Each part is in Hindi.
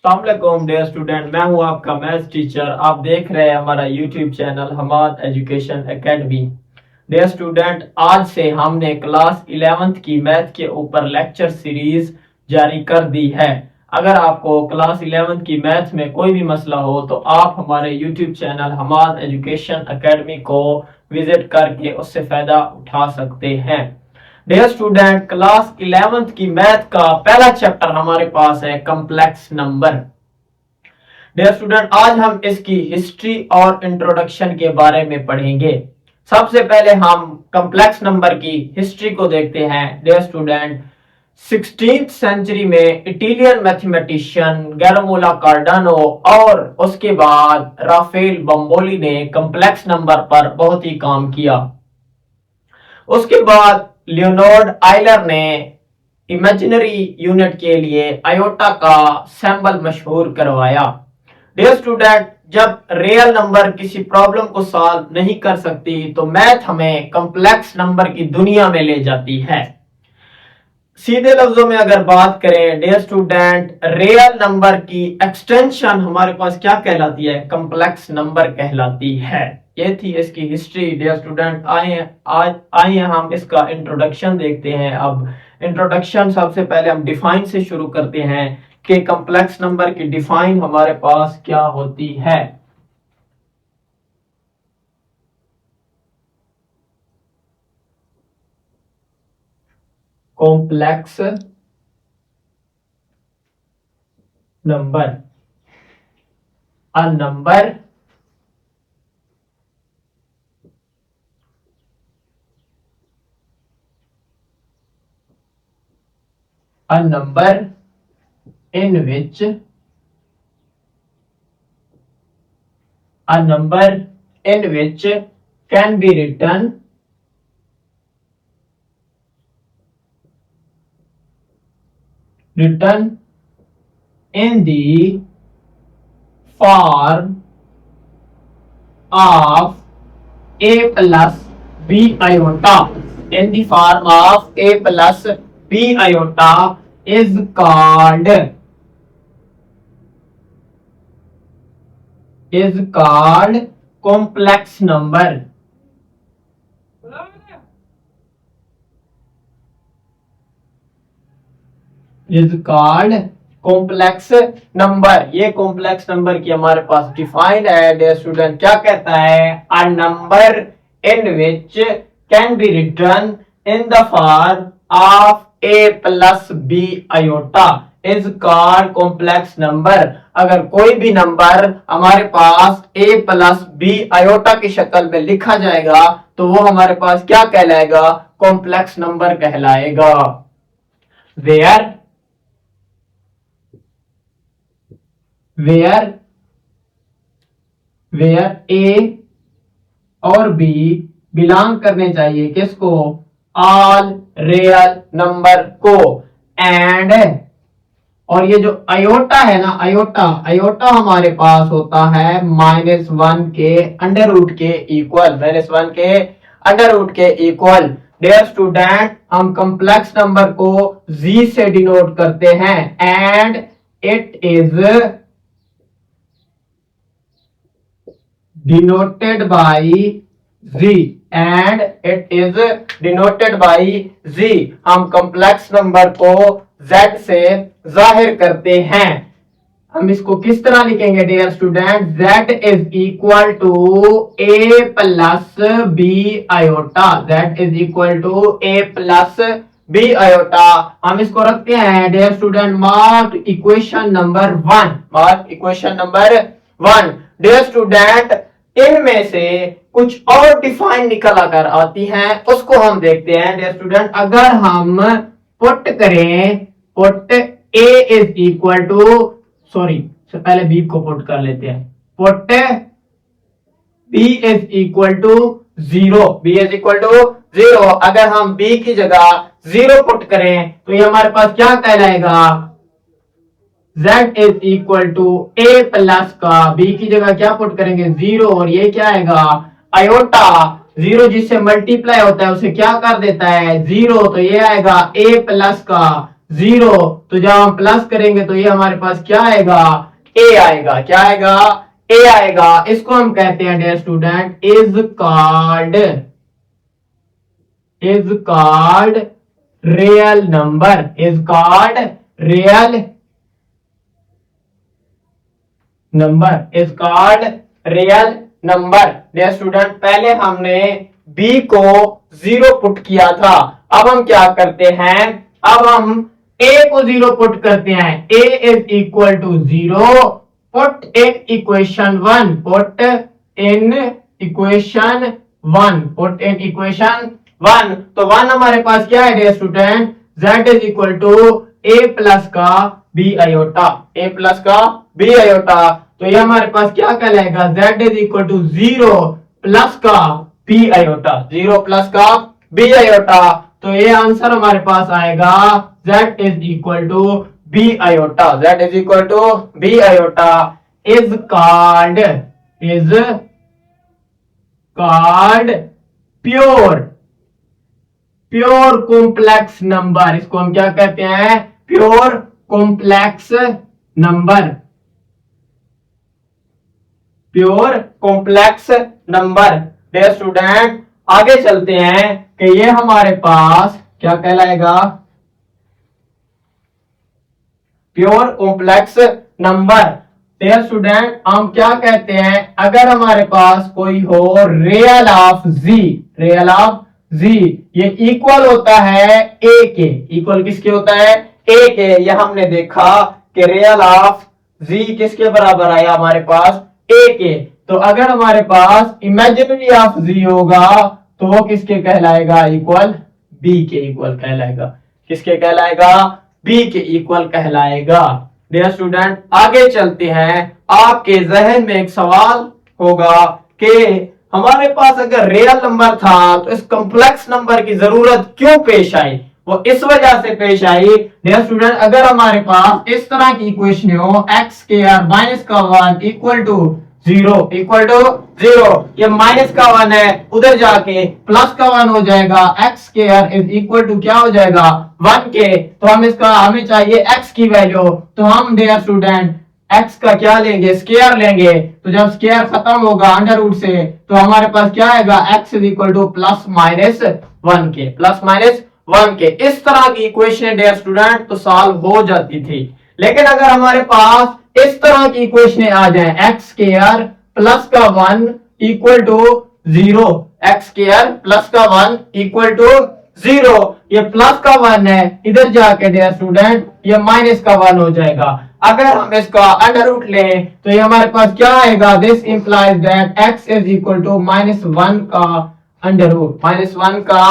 अस्सलामुअलैकुम डियर स्टूडेंट, मैं हूं आपका मैथ्स टीचर। आप देख रहे हैं हमारा YouTube channel Hammad Education Academy. Dear student, आज से हमने क्लास 11th की मैथ के ऊपर लेक्चर सीरीज जारी कर दी है। अगर आपको क्लास 11th की मैथ में कोई भी मसला हो तो आप हमारे YouTube channel Hammad Education Academy को विजिट करके उससे फायदा उठा सकते हैं। डियर स्टूडेंट, क्लास 11th की मैथ का पहला चैप्टर हमारे पास है कॉम्प्लेक्स नंबर। डियर स्टूडेंट, आज हम इसकी हिस्ट्री और इंट्रोडक्शन के बारे में पढ़ेंगे। सबसे पहले हम कॉम्प्लेक्स नंबर की हिस्ट्री को देखते हैं। डियर स्टूडेंट, 16th सेंचुरी में इटालियन मैथमेटिशियन गैरोमोला कार्डानो और उसके बाद राफेल बम्बोली ने कॉम्प्लेक्स नंबर पर बहुत ही काम किया। उसके बाद लियोनार्ड आयलर ने इमेजिनरी यूनिट के लिए आयोटा का सिंबल मशहूर करवाया। डियर स्टूडेंट, जब रियल नंबर किसी प्रॉब्लम को सॉल्व नहीं कर सकती तो मैथ हमें कॉम्प्लेक्स नंबर की दुनिया में ले जाती है। सीधे लफ्जों में अगर बात करें डियर स्टूडेंट, रियल नंबर की एक्सटेंशन हमारे पास क्या कहलाती है? कॉम्प्लेक्स नंबर कहलाती है। ये थी इसकी हिस्ट्री। डियर स्टूडेंट, आइए हम इसका इंट्रोडक्शन देखते हैं। अब इंट्रोडक्शन सबसे पहले हम डिफाइन से शुरू करते हैं कि कॉम्प्लेक्स नंबर की डिफाइन हमारे पास क्या होती है। Complex number, a number in which can be written in the form of a plus b iota. In the form of a plus b iota is called complex number. Is called complex number. ये कॉम्प्लेक्स नंबर की हमारे पास डिफाइंड है। डियर स्टूडेंट, क्या कहता है? A number in which can be written in the form of A plus B iota is called complex number. अगर कोई भी नंबर हमारे पास ए प्लस बी आयोटा की शक्ल में लिखा जाएगा तो वो हमारे पास क्या कहलाएगा? कॉम्प्लेक्स नंबर कहलाएगा। where A और B बिलोंग करने चाहिए किसको? ऑल रियल नंबर को। एंड और ये जो आयोटा है ना, आयोटा हमारे पास होता है -1 के अंडर रूट के इक्वल, -1 के अंडर रूट के इक्वल। डियर स्टूडेंट, हम कॉम्प्लेक्स नंबर को जी से डिनोट करते हैं and it is denoted by z and it is denoted by z। हम कॉम्प्लेक्स नंबर को z से जाहिर करते हैं। हम इसको किस तरह लिखेंगे dear student? z is equal to a plus B iota. z is equal to a plus B iota. हम इसको रखते हैं dear student mark equation number 1। Dear student, इनमें से कुछ और डिफाइन निकल कर आती हैं, उसको हम देखते हैं। डियर स्टूडेंट, अगर हम put A is equal to पहले बी को पुट कर लेते हैं। Put B is equal to 0। अगर हम बी की जगह 0 पुट करें तो ये हमारे पास क्या कहलाएगा? z is equal to a plus का b की जगह क्या पुट करेंगे? 0। और ये क्या आएगा? आयोटा। 0 जिससे मल्टीप्लाई होता है उसे क्या कर देता है? 0। तो ये आएगा a प्लस का 0, तो जब हम प्लस करेंगे तो ये हमारे पास क्या आएगा, ए आएगा। क्या आएगा, ए आएगा। इसको हम कहते हैं dear student is called real number, is called real number, is called real number. Dear student पहले हमने बी को 0 पुट किया था, अब हम क्या करते हैं, अब हम ए को 0 पुट करते हैं। A is equal to 0, put in equation 1, put in equation 1, put in equation 1। तो 1 हमारे पास क्या है dear student, z is equal to a plus का बी आयोटा, ए प्लस का बी आयोटा। तो ये हमारे पास क्या कहलाएगा, z is equal to 0 plus का बी आयोटा, 0 प्लस का बी आयोटा। तो ये आंसर हमारे पास आएगा z is equal to B iota, z is equal to B iota is called pure complex number. इसको हम क्या कहते हैं, pure complex number, pure complex number. Dear student आगे चलते हैं कि ये हमारे पास क्या कहलाएगा, pure complex number. Dear student हम क्या कहते हैं, अगर हमारे पास कोई हो रियल ऑफ जी, ये इक्वल होता है ए के, इक्वल किसके होता है, ए के। ये हमने देखा कि रियल ऑफ जी किसके बराबर आया हमारे पास, ए के। तो अगर हमारे पास इमेजिनरी ऑफ जी होगा तो वो किसके कहलाएगा, इक्वल बी के इक्वल कहलाएगा। किसके कहलाएगा, बी के इक्वल कहलाएगा। डियर स्टूडेंट आगे चलते हैं, आपके जहन में एक सवाल होगा कि हमारे पास अगर रियल नंबर था तो इस कॉम्प्लेक्स नंबर की जरूरत क्यों पेश आई। वो इस वजह से पेश आई डियर स्टूडेंट, अगर हमारे पास इस तरह की इक्वेशन हो एक्स के आर माइनस का 1 इक्वल टू 0, ये माइनस का 1 है, उधर जाके प्लस का 1 हो जाएगा, एक्स के आर इज इक्वल टू क्या हो जाएगा 1 के। तो हमें चाहिए एक्स की वैल्यू, तो हम डियर स्टूडेंट एक्स का क्या लेंगे, स्क्वायर लेंगे। तो जब स्क्वायर खत्म होगा अंडर रूट से तो हमारे पास क्या आएगा, x is equal two plus minus 1 के, प्लस माइनस 1 के। इस तरह की इक्वेशन डियर स्टूडेंट तो सॉल्व हो जाती थी। लेकिन अगर हमारे पास इस तरह की इक्वेशन आ जाए एक्स स्क्वायर प्लस का 1 equal to 0, X square plus का 1 इक्वल टू 0, ये प्लस का 1 है, इधर जाके डियर स्टूडेंट ये माइनस का 1 हो जाएगा। अगर हम इसका अंडर रूट लें तो ये हमारे पास क्या आएगा, this implies that x is equal to -1 का अंडर रूट, -1 का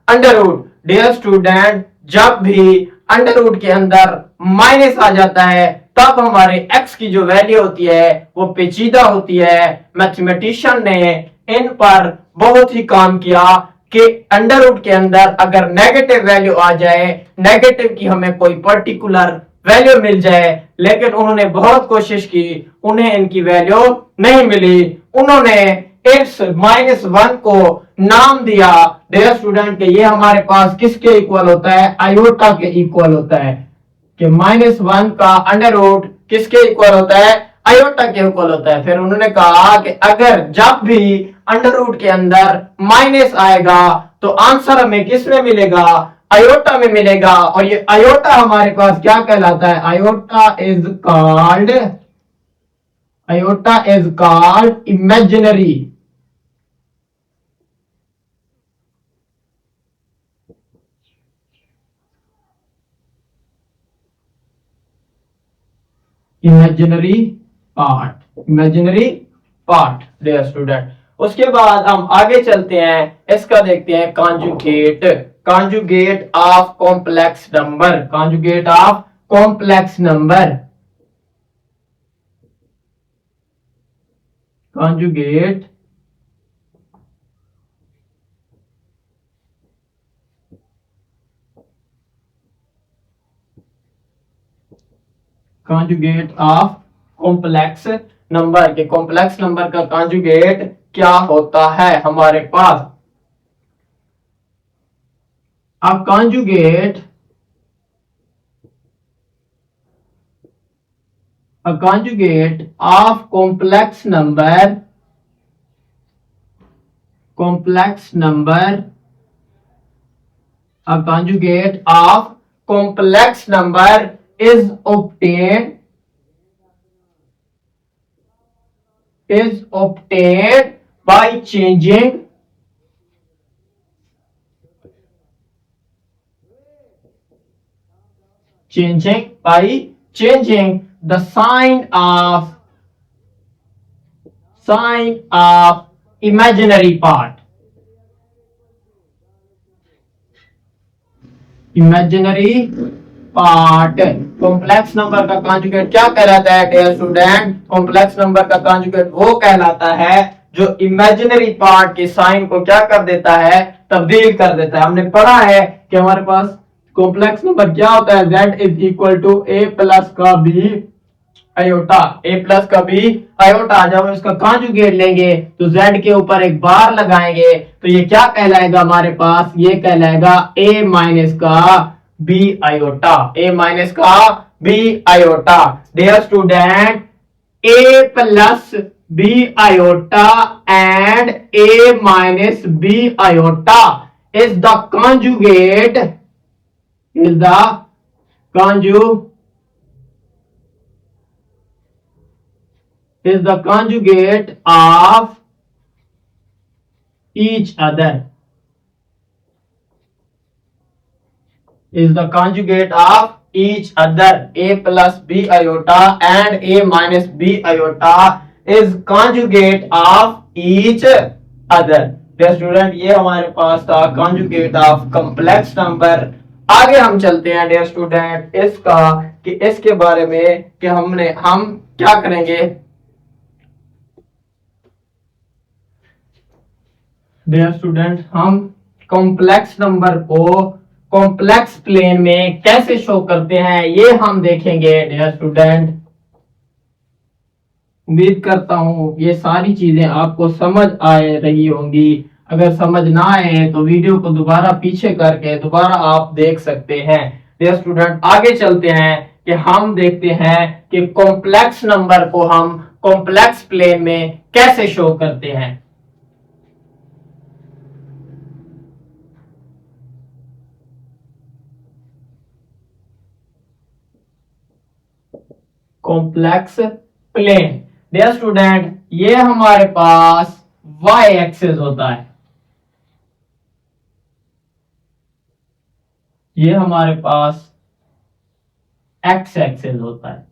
अंडर रूट। डियर स्टूडेंट जब भी अंडर रूट के अंदर माइनस आ जाता है तब हमारे x की जो वैल्यू होती है वो पेचीदा होती है। मैथमेटिशियन ने इन पर बहुत ही काम किया कि अंडर रूट के अंदर अगर नेगेटिव वैल्यू आ जाए, नेगेटिव की हमें कोई पर्टिकुलर वैल्यू मिल जाए, लेकिन उन्होंने बहुत कोशिश की, उन्हें इनकी वैल्यू नहीं मिली। उन्होंने इस -1 को नाम दिया डियर स्टूडेंट के ये हमारे पास किसके इक्वल होता है, आयोटा के इक्वल होता है, कि -1 का अंडर रूट किसके इक्वल होता है, आयोटा के इक्वल होता है। फिर उन्होंने कहा कि अगर जब भी अंडर रूट के अंदर माइनस आएगा तो आंसर हमें किस में मिलेगा, आयोटा में मिलेगा। और ये आयोटा हमारे पास क्या कहलाता है, iota is called imaginary, imaginary part dear student. उसके बाद हम आगे चलते हैं, इसका देखते हैं conjugate of complex number, conjugate of complex number, conjugate of complex number के, कॉम्प्लेक्स नंबर का कॉन्जुगेट क्या होता है हमारे पास। अब conjugate a conjugate of complex number a conjugate of complex number is obtained by changing the sign of imaginary part. Complex number का कॉन्जुगेट क्या कहलाता है डियर स्टूडेंट? कॉम्प्लेक्स नंबर का कॉन्जुगेट वो कहलाता है जो इमेजिनरी पार्ट के साइन को क्या कर देता है, तब्दील कर देता है। हमने पढ़ा है कि हमारे पास कॉम्प्लेक्स नंबर क्या होता है, z is equal to a plus का b आयोटा, a प्लस का b आयोटा। जब हम इसका कॉन्जुगेट लेंगे तो z के ऊपर एक बार लगाएंगे तो ये क्या कहलाएगा हमारे पास, ये कहलाएगा a माइनस का b आयोटा, a माइनस का b iota. Dear student, a plus b iota and a minus b iota is the conjugate of each other. A plus b iota and a minus b iota is conjugate of each other. Dear student, ये हमारे पास था conjugate of complex number। आगे हम चलते हैं डियर स्टूडेंट इसका कि इसके बारे में कि हम क्या करेंगे। डियर स्टूडेंट, हम कॉम्प्लेक्स नंबर को कॉम्प्लेक्स प्लेन में कैसे शो करते हैं ये हम देखेंगे। डियर स्टूडेंट, उम्मीद करता हूं ये सारी चीजें आपको समझ आ रही होंगी। अगर समझ ना आए तो वीडियो को दोबारा पीछे करके दोबारा आप देख सकते हैं। डियर स्टूडेंट, आगे चलते हैं कि हम देखते हैं कि कॉम्प्लेक्स नंबर को हम कॉम्प्लेक्स प्लेन में कैसे शो करते हैं। कॉम्प्लेक्स प्लेन, डियर स्टूडेंट, ये हमारे पास y एक्सिस होता है, ये हमारे पास x एक्सिस होता है,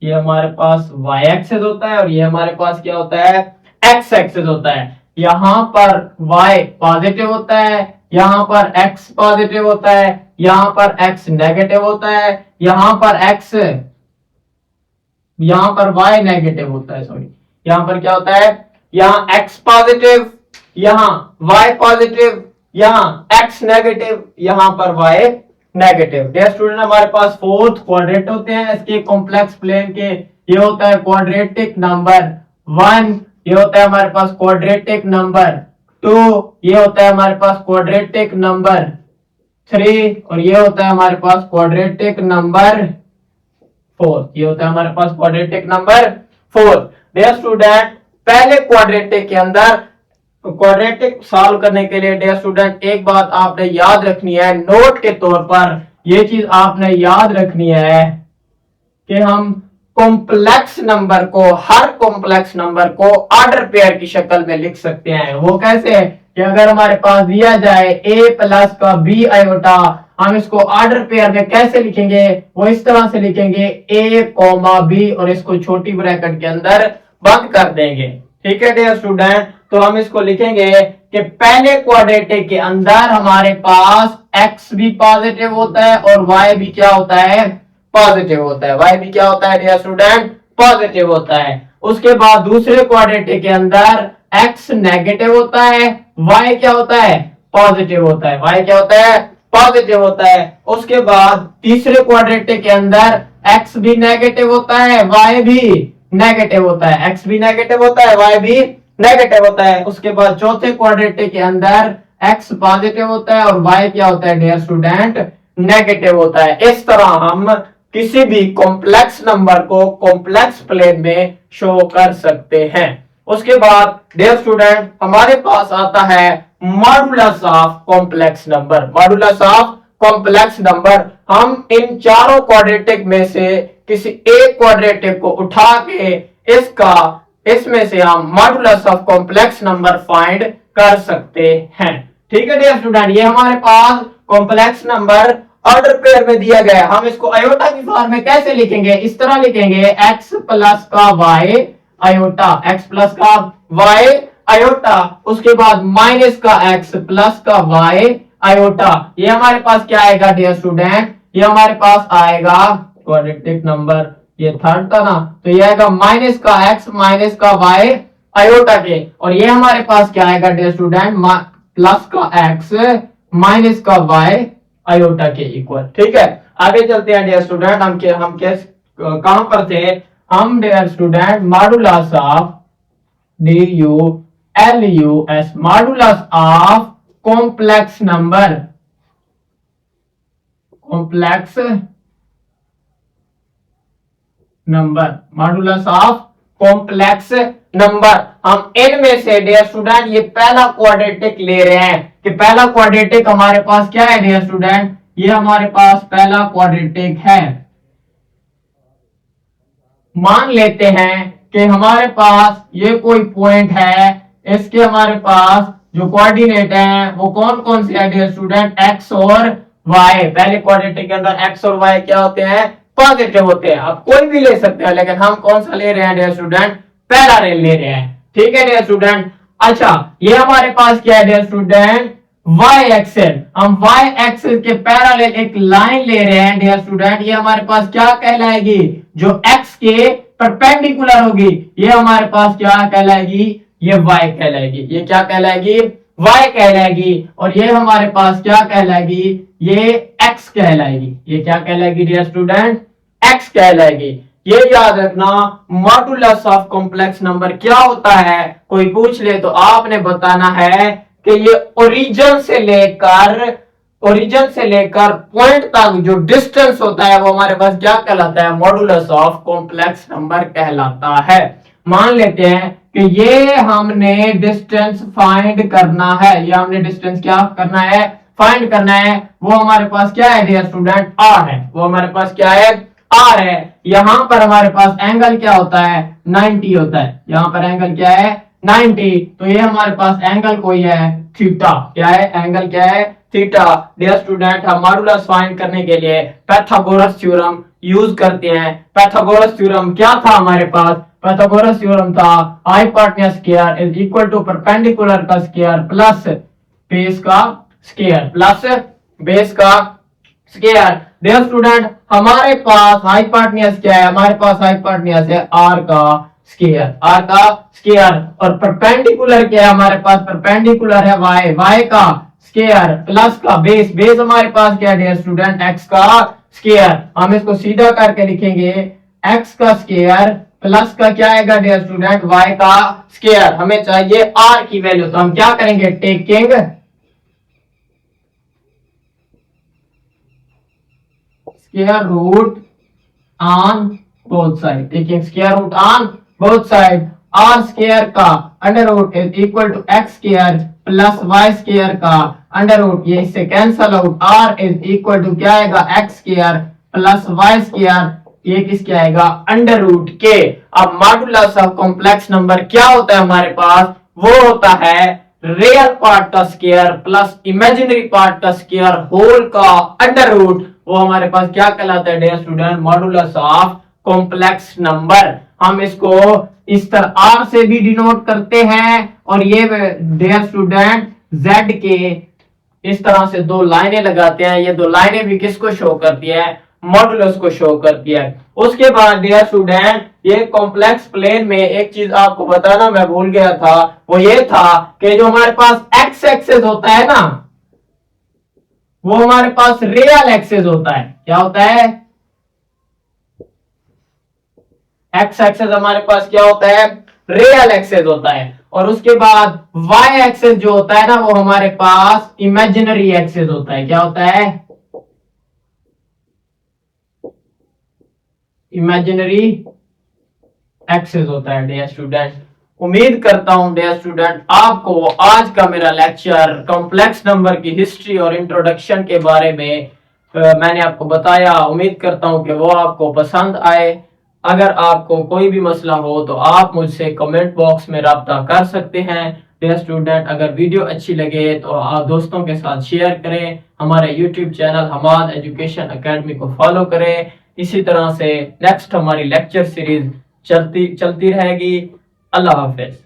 ये हमारे पास y एक्सिस होता है और ये हमारे पास क्या होता है, x एक्सिस होता है। यहां पर y पॉजिटिव होता है, यहां पर x पॉजिटिव होता है, यहां पर x नेगेटिव होता है, यहां पर y नेगेटिव होता है। सॉरी, यहां पर क्या होता है, यहां x पॉजिटिव, यहां y पॉजिटिव, यहां x नेगेटिव, यहां पर y नेगेटिव। डियर स्टूडेंट, हमारे पास फोर्थ क्वाड्रेंट होते हैं इसके कॉम्प्लेक्स प्लेन के। ये होता है क्वाड्रेटिक नंबर 1, ये होता है हमारे पास क्वाड्रेटिक नंबर 2, ये होता है हमारे पास क्वाड्रेटिक नंबर 3 और ये होता है हमारे पास क्वाड्रेटिक नंबर 4। ये होता है हमारे पास क्वाड्रेटिक नंबर 4। डियर स्टूडेंट, पहले क्वाड्रेटिक के अंदर क्वाड्रेटिक सॉल्व करने के लिए डियर स्टूडेंट एक बात आपने याद रखनी है, नोट के तौर पर ये चीज आपने याद रखनी है कि हम कॉम्प्लेक्स नंबर को, हर कॉम्प्लेक्स नंबर को ऑर्डर पेयर की शक्ल में लिख सकते हैं। वो कैसे कि अगर हमारे पास दिया जाए a प्लस का b आयोटा, हम इसको ऑर्डर पेयर में कैसे लिखेंगे, वो इस तरह से लिखेंगे a कॉमा b और इसको छोटी ब्रैकेट के अंदर बंद कर देंगे। ठीक है डियर स्टूडेंट, तो हम इसको लिखेंगे कि पहले क्वाड्रेटिक के अंदर हमारे पास x भी पॉजिटिव होता है और y भी क्या होता है, पॉजिटिव होता है। y भी क्या होता है डियर स्टूडेंट, पॉजिटिव होता है। उसके बाद दूसरे क्वाड्रेटिक के अंदर x नेगेटिव होता है, y क्या होता है, पॉजिटिव होता है, y क्या होता है, पॉजिटिव होता है। उसके बाद तीसरे क्वाड्रेटिक के अंदर x भी नेगेटिव होता है, y भी नेगेटिव होता है, x भी नेगेटिव होता है, y भी नेगेटिव होता है। उसके बाद चौथे क्वाड्रेटिक के अंदर x पॉजिटिव होता है और y क्या होता है डियर स्टूडेंट, नेगेटिव होता है। इस तरह हम किसी भी कॉम्प्लेक्स नंबर को कॉम्प्लेक्स प्लेन में शो कर सकते हैं। उसके बाद डियर स्टूडेंट हमारे पास आता है modulus of complex number. Modulus of complex number, हम इन चारों क्वाड्रेटिक में से किसी एक क्वाड्रेटिक को उठा के इसमें से हम modulus of complex number find कर सकते हैं। ठीक है डियर स्टूडेंट, ये हमारे पास कॉम्प्लेक्स नंबर ऑर्डर पेयर में दिया गया है। हम इसको आयोटा की फॉर्म में कैसे लिखेंगे, इस तरह लिखेंगे x प्लस का y आयोटा, x प्लस का y आयोटा, उसके बाद माइनस का x प्लस का y आयोटा। ये हमारे पास क्या आएगा डियर स्टूडेंट, ये हमारे पास आएगा क्वाड्रेटिक नंबर, ये थर्ड था ना, तो ये आएगा माइनस का x माइनस का y आयोटा के, और ये हमारे पास क्या आएगा डियर स्टूडेंट, प्लस का x माइनस का y आयोटा के इक्वल। ठीक है, आगे चलते हैं डियर स्टूडेंट, हम कहां पर थे, हम dear student modulus of DULUS modulus of complex number, complex number, modulus of complex number. हम इनमें से डियर स्टूडेंट ये पहला क्वाड्रेटिक ले रहे हैं कि पहला क्वाड्रेटिक हमारे पास क्या है डियर स्टूडेंट, ये हमारे पास पहला क्वाड्रेटिक है। मान लेते हैं कि हमारे पास ये कोई पॉइंट है, इसके हमारे पास जो कोऑर्डिनेट है वो कौन कौन से है डियर स्टूडेंट, x और y। पहले क्वाड्रेटिक के अंदर x और y क्या होते हैं, पॉजिटिव होते हैं। आप कोई भी ले सकते हैं, लेकिन हम कौन सा ले रहे हैं डियर स्टूडेंट, पहला ले रहे हैं। ठीक है डियर स्टूडेंट, अच्छा ये हमारे पास क्या है डियर स्टूडेंट, y एक्सेल, हम y एक्सेल के पैरेलल एक लाइन ले रहे हैं डियर स्टूडेंट। ये हमारे पास क्या कहलाएगी, जो x के परपेंडिकुलर होगी, ये हमारे पास क्या कहलाएगी, ये y कहलाएगी। ये क्या कहलाएगी, y कहलाएगी। और ये हमारे पास क्या कहलाएगी, ये x कहलाएगी। ये क्या कहलाएगी डियर स्टूडेंट, x कहलाएगी। ये याद रखना, मॉडुलस ऑफ कॉम्प्लेक्स नंबर क्या होता है, कोई पूछ ले तो आपने बताना है कि ये ओरिजिन से लेकर पॉइंट तक जो डिस्टेंस होता है वो हमारे पास क्या कहलाता है, मॉडुलस ऑफ कॉम्प्लेक्स नंबर कहलाता है। मान लेते हैं कि ये हमने डिस्टेंस फाइंड करना है, ये हमने डिस्टेंस क्या करना है, फाइंड करना है। वो हमारे पास क्या है डियर स्टूडेंट, r है। वो हमारे पास क्या है, r है। यहां पर हमारे पास एंगल क्या होता है, 90 होता है। यहां पर एंगल क्या है, 90। तो ये हमारे पास एंगल कोई है थीटा, क्या है, एंगल क्या है, थीटा। डियर स्टूडेंट, हम मॉडुलस फाइंड करने के लिए पाइथागोरस थ्योरम यूज करते हैं। पाइथागोरस थ्योरम क्या था हमारे पास, पाइथागोरस थ्योरम था hypotenuse square is equal to perpendicular का स्क्वायर प्लस बेस का स्क्वायर, प्लस बेस का स्क्वायर। डियर स्टूडेंट, हमारे पास हाइपोटेन्यूज क्या है, हमारे पास हाइपोटेन्यूज है r का स्क्वायर, r का स्क्वायर। और परपेंडिकुलर क्या है हमारे पास, परपेंडिकुलर है y का स्क्वायर प्लस का बेस, बेस हमारे पास क्या है डियर स्टूडेंट, x का स्क्वायर। हम इसको सीधा करके लिखेंगे, x का स्क्वायर प्लस का क्या आएगा डियर स्टूडेंट, y का स्क्वायर। हमें चाहिए r की वैल्यू, तो हम क्या करेंगे, taking square root on both side, taking square root on both side. r square का under root is equal to x square plus y square का अंडर रूट, ये इससे cancel out, r is equal to क्या आएगा, x square plus y square, ये किसके आएगा, अंडर रूट के। अब मॉडुलस ऑफ कॉम्प्लेक्स नंबर क्या होता है हमारे पास, वो होता है रियल पार्ट का स्क्वायर प्लस इमेजिनरी पार्ट का स्क्वायर होल का अंडर रूट। वो हमारे पास क्या कहलाता है dear student, modulus of complex number. हम इसको इस तरह r से भी डिनोट करते हैं, और ये डियर स्टूडेंट z के इस तरह से दो लाइनें लगाते हैं। ये दो लाइनें भी किसको शो करती है, मॉडुलस को शो करती है। उसके बाद डियर स्टूडेंट, ये कॉम्प्लेक्स प्लेन में एक चीज आपको बताना मैं भूल गया था, वो ये था कि जो हमारे पास x एक्सेस होता है ना, वो हमारे पास रियल एक्सेस होता है। क्या होता है, x एक्सेस हमारे पास क्या होता है, रियल एक्सेस होता है। और उसके बाद y एक्सेस जो होता है ना, वो हमारे पास इमेजिनरी एक्सेस होता है। क्या होता है, इमेजिनरी एक्सेस होता है डियर स्टूडेंट। उम्मीद करता हूं डियर स्टूडेंट आपको आज का मेरा लेक्चर कॉम्प्लेक्स नंबर की हिस्ट्री और इंट्रोडक्शन के बारे में मैंने आपको बताया। उम्मीद करता हूं कि वो आपको पसंद आए। अगर आपको कोई भी मसला हो तो आप मुझसे कमेंट बॉक्स में राब्ता कर सकते हैं। डियर स्टूडेंट अगर वीडियो अच्छी लगे तो आप दोस्तों के साथ शेयर करें। हमारे YouTube channel Hammad Education Academy को फॉलो करें। इसी तरह से नेक्स्ट हमारी लेक्चर सीरीज चलती रहेगी। अल्लाह हाफिज।